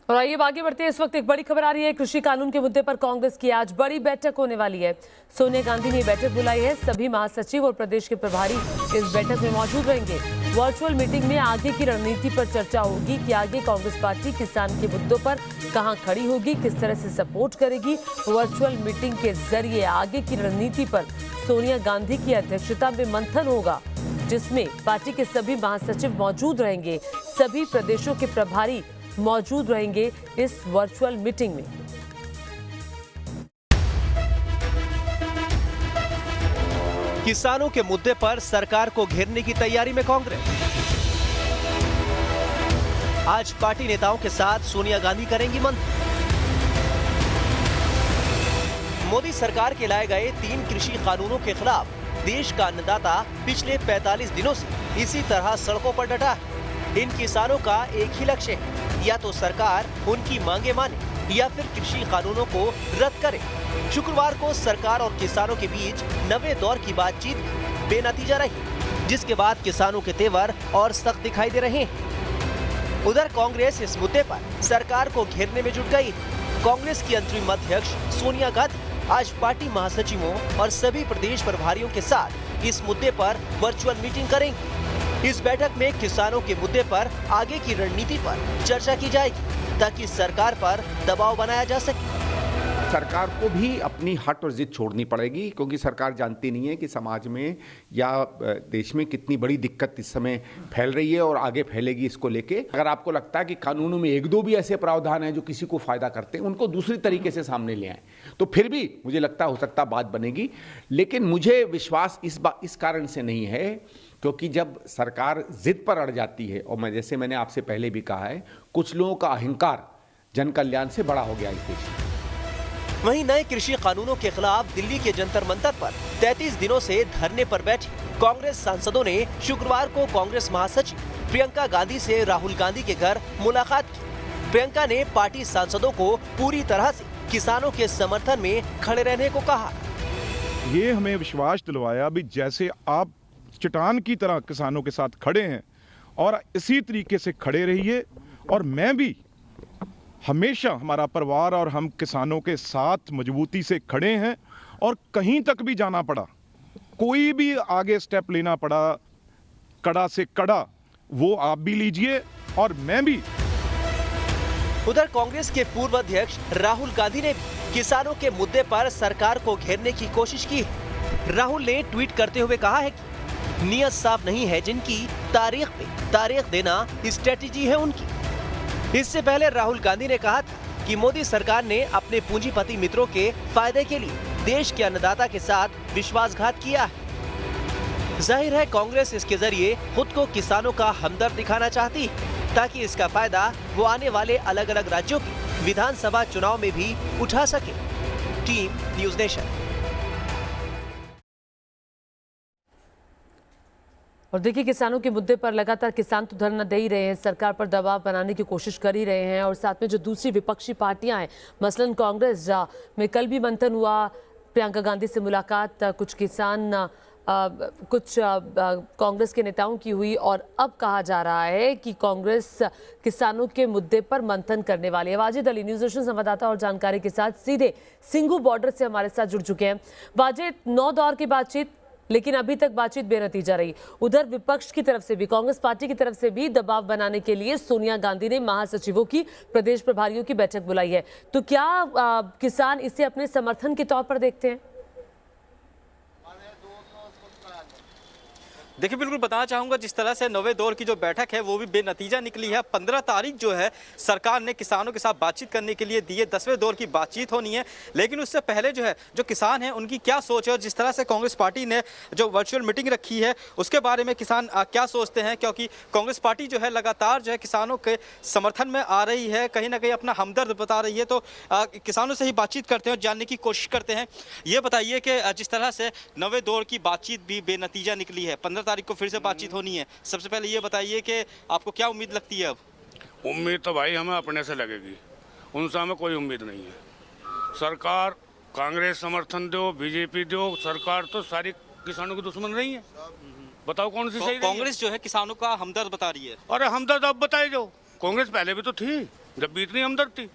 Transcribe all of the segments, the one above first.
और आइए आगे बढ़ते हैं। इस वक्त एक बड़ी खबर आ रही है। कृषि कानून के मुद्दे पर कांग्रेस की आज बड़ी बैठक होने वाली है। सोनिया गांधी ने बैठक बुलाई है। सभी महासचिव और प्रदेश के प्रभारी इस बैठक में मौजूद रहेंगे। वर्चुअल मीटिंग में आगे की रणनीति पर चर्चा होगी कि आगे कांग्रेस पार्टी किसान के मुद्दों पर कहां खड़ी होगी, किस तरह से सपोर्ट करेगी। वर्चुअल मीटिंग के जरिए आगे की रणनीति पर सोनिया गांधी की अध्यक्षता में मंथन होगा, जिसमें पार्टी के सभी महासचिव मौजूद रहेंगे। सभी प्रदेशों के प्रभारी मौजूद रहेंगे इस वर्चुअल मीटिंग में। किसानों के मुद्दे पर सरकार को घेरने की तैयारी में कांग्रेस। आज पार्टी नेताओं के साथ सोनिया गांधी करेंगी मंथन। मोदी सरकार के लाए गए 3 कृषि कानूनों के खिलाफ देश का अन्नदाता पिछले 45 दिनों से इसी तरह सड़कों पर डटा है। इन किसानों का एक ही लक्ष्य है, या तो सरकार उनकी मांगे माने या फिर कृषि कानूनों को रद्द करे। शुक्रवार को सरकार और किसानों के बीच नवे दौर की बातचीत बेनतीजा रही, जिसके बाद किसानों के तेवर और सख्त दिखाई दे रहे हैं। उधर कांग्रेस इस मुद्दे पर सरकार को घेरने में जुट गई। कांग्रेस की अंतरिम अध्यक्ष सोनिया गांधी आज पार्टी महासचिवों और सभी प्रदेश प्रभारियों के साथ इस मुद्दे पर वर्चुअल मीटिंग करेंगी। इस बैठक में किसानों के मुद्दे पर आगे की रणनीति पर चर्चा की जाएगी, ताकि सरकार पर दबाव बनाया जा सके। सरकार को भी अपनी हट और जिद छोड़नी पड़ेगी, क्योंकि सरकार जानती नहीं है कि समाज में या देश में कितनी बड़ी दिक्कत इस समय फैल रही है और आगे फैलेगी। इसको लेके अगर आपको लगता है कि कानूनों में 1-2 भी ऐसे प्रावधान हैं जो किसी को फायदा करते हैं, उनको दूसरी तरीके से सामने ले आए तो फिर भी मुझे लगता हो सकता बात बनेगी। लेकिन मुझे विश्वास इस कारण से नहीं है, क्योंकि जब सरकार जिद पर अड़ जाती है, और जैसे मैंने आपसे पहले भी कहा है, कुछ लोगों का अहंकार जन कल्याण से बड़ा हो गया इस देश में। वहीं नए कृषि कानूनों के खिलाफ दिल्ली के जंतर मंतर पर 33 दिनों से धरने पर बैठे कांग्रेस सांसदों ने शुक्रवार को कांग्रेस महासचिव प्रियंका गांधी से राहुल गांधी के घर मुलाकात की। प्रियंका ने पार्टी सांसदों को पूरी तरह से किसानों के समर्थन में खड़े रहने को कहा। ये हमें विश्वास दिलवाया भी जैसे आप चट्टान की तरह किसानों के साथ खड़े हैं और इसी तरीके से खड़े रहिए, और मैं भी हमेशा, हमारा परिवार और हम किसानों के साथ मजबूती से खड़े हैं। और कहीं तक भी जाना पड़ा, कोई भी आगे स्टेप लेना पड़ा, कड़ा से कड़ा, वो आप भी लीजिए और मैं भी। उधर कांग्रेस के पूर्व अध्यक्ष राहुल गांधी ने भी किसानों के मुद्दे पर सरकार को घेरने की कोशिश की है। राहुल ने ट्वीट करते हुए कहा है कि नियत साफ नहीं है जिनकी, तारीख पे तारीख देना स्ट्रेटेजी है उनकी। इससे पहले राहुल गांधी ने कहा था कि मोदी सरकार ने अपने पूंजीपति मित्रों के फायदे के लिए देश के अन्नदाता के साथ विश्वासघात किया है। जाहिर है कांग्रेस इसके जरिए खुद को किसानों का हमदर्द दिखाना चाहती है, ताकि इसका फायदा वो आने वाले अलग अलग राज्यों के विधानसभा चुनाव में भी उठा सके। Team news nation. और देखिए, किसानों के मुद्दे पर लगातार किसान तो धरना दे ही रहे हैं, सरकार पर दबाव बनाने की कोशिश कर ही रहे हैं। और साथ में जो दूसरी विपक्षी पार्टियां हैं, मसलन कांग्रेस में कल भी मंथन हुआ, प्रियंका गांधी से मुलाकात कुछ किसान कुछ कांग्रेस के नेताओं की हुई, और अब कहा जा रहा है कि कांग्रेस किसानों के मुद्दे पर मंथन करने वाली है। वाजिद अली न्यूज़ नेशन संवाददाता और जानकारी के साथ सीधे सिंघू बॉर्डर से हमारे साथ जुड़ चुके हैं। वाजिद, 9 दौर की बातचीत, लेकिन अभी तक बातचीत बेनतीजा रही। उधर विपक्ष की तरफ से भी, कांग्रेस पार्टी की तरफ से भी दबाव बनाने के लिए सोनिया गांधी ने महासचिवों की, प्रदेश प्रभारियों की बैठक बुलाई है। तो क्या किसान इसे अपने समर्थन के तौर पर देखते हैं? देखिए, बिल्कुल बताना चाहूँगा, जिस तरह से नवे दौर की जो बैठक है वो भी बेनतीजा निकली है। 15 तारीख जो है सरकार ने किसानों के साथ बातचीत करने के लिए दी है। 10वें दौर की बातचीत होनी है, लेकिन उससे पहले जो है जो किसान हैं उनकी क्या सोच है, और जिस तरह से कांग्रेस पार्टी ने जो वर्चुअल मीटिंग रखी है उसके बारे में किसान क्या सोचते हैं। क्योंकि कांग्रेस पार्टी जो है लगातार जो है किसानों के समर्थन में आ रही है, कहीं ना कहीं अपना हमदर्द बता रही है। तो किसानों से ही बातचीत करते हैं और जानने की कोशिश करते हैं। ये बताइए कि जिस तरह से नवे दौर की बातचीत भी बेनतीजा निकली है, 15 तारीख को फिर से बातचीत होनी है, सबसे पहले ये बताइए कि आपको क्या उम्मीद लगती है? अब उम्मीद तो भाई हमें अपने से लगेगी, उनसे हमें कोई उम्मीद नहीं है। सरकार, कांग्रेस समर्थन दो, बीजेपी दो, सरकार तो सारी किसानों की दुश्मन नहीं है। बताओ कौन सी सही? कांग्रेस जो है किसानों का हमदर्द बता रही है। अरे हमदर्द अब बताए, जो कांग्रेस पहले भी तो थी, जब भी इतनी हमदर्द थी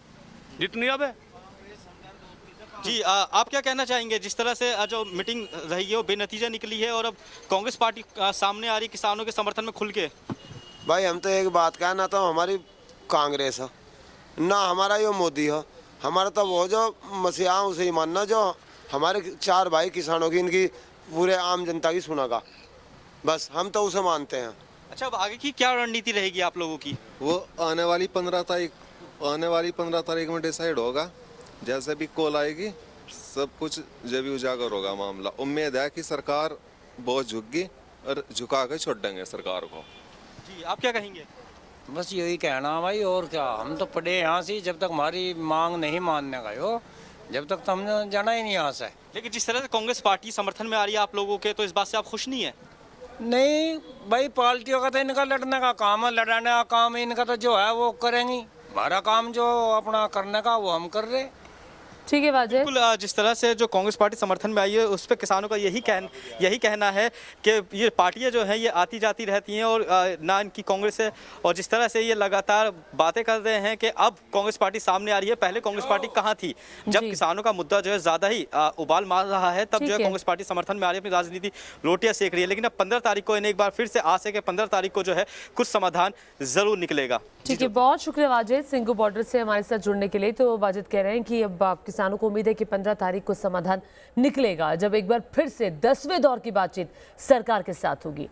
जितनी अब है। जी आप क्या कहना चाहेंगे, जिस तरह से जो मीटिंग रही है वो बेनतीजा निकली है और अब कांग्रेस पार्टी सामने आ रही किसानों के समर्थन में खुल के? भाई हम तो एक बात कहा, ना तो हमारी कांग्रेस है ना हमारा ये मोदी है, हमारा तो वो जो मसीहा उसे ही मानना जो हमारे 4 भाई किसानों की, इनकी पूरे आम जनता की सुनागा, बस हम तो उसे मानते हैं। अच्छा, अब आगे की क्या रणनीति रहेगी आप लोगों की? वो आने वाली 15 तारीख में डिसाइड होगा। जैसे भी कॉल आएगी सब कुछ जब भी उजागर होगा मामला। उम्मीद है कि सरकार बहुत झुकेगी और झुका के छोड़ देंगे सरकार को। जी आप क्या कहेंगे? बस यही कहना है भाई, और क्या। हम तो पढ़े यहाँ से, जब तक हमारी मांग नहीं मानने का हो जब तक तो हम जाना ही नहीं यहाँ से। लेकिन जिस तरह से कांग्रेस पार्टी समर्थन में आ रही है आप लोगों के, तो इस बात से आप खुश नहीं है? नहीं भाई, पार्टियों का तो इनका लड़ने का काम है, लड़ाने का काम है इनका, तो जो है वो करेंगी। हमारा काम जो अपना करने का वो हम कर रहे। ठीक है वाजे। बिल्कुल, जिस तरह से जो कांग्रेस पार्टी समर्थन में आई है उस पर किसानों का यही कहना है कि ये पार्टियां जो हैं ये आती जाती रहती हैं और ना इनकी कांग्रेस है। और जिस तरह से ये लगातार बातें कर रहे हैं कि अब कांग्रेस पार्टी सामने आ रही है, पहले कांग्रेस पार्टी कहाँ थी? जब किसानों का मुद्दा जो है ज़्यादा ही उबाल मार रहा है, तब जो है कांग्रेस पार्टी समर्थन में आ रही है, अपनी राजनीति रोटियाँ सेक रही है। लेकिन अब 15 तारीख को इन्हें एक बार फिर से आस है कि 15 तारीख को जो है कुछ समाधान ज़रूर निकलेगा। ठीक है, बहुत शुक्रिया वाजिद सिंघू बॉर्डर से हमारे साथ जुड़ने के लिए। तो वाजिद कह रहे हैं कि अब किसानों को उम्मीद है कि 15 तारीख को समाधान निकलेगा, जब एक बार फिर से 10वें दौर की बातचीत सरकार के साथ होगी।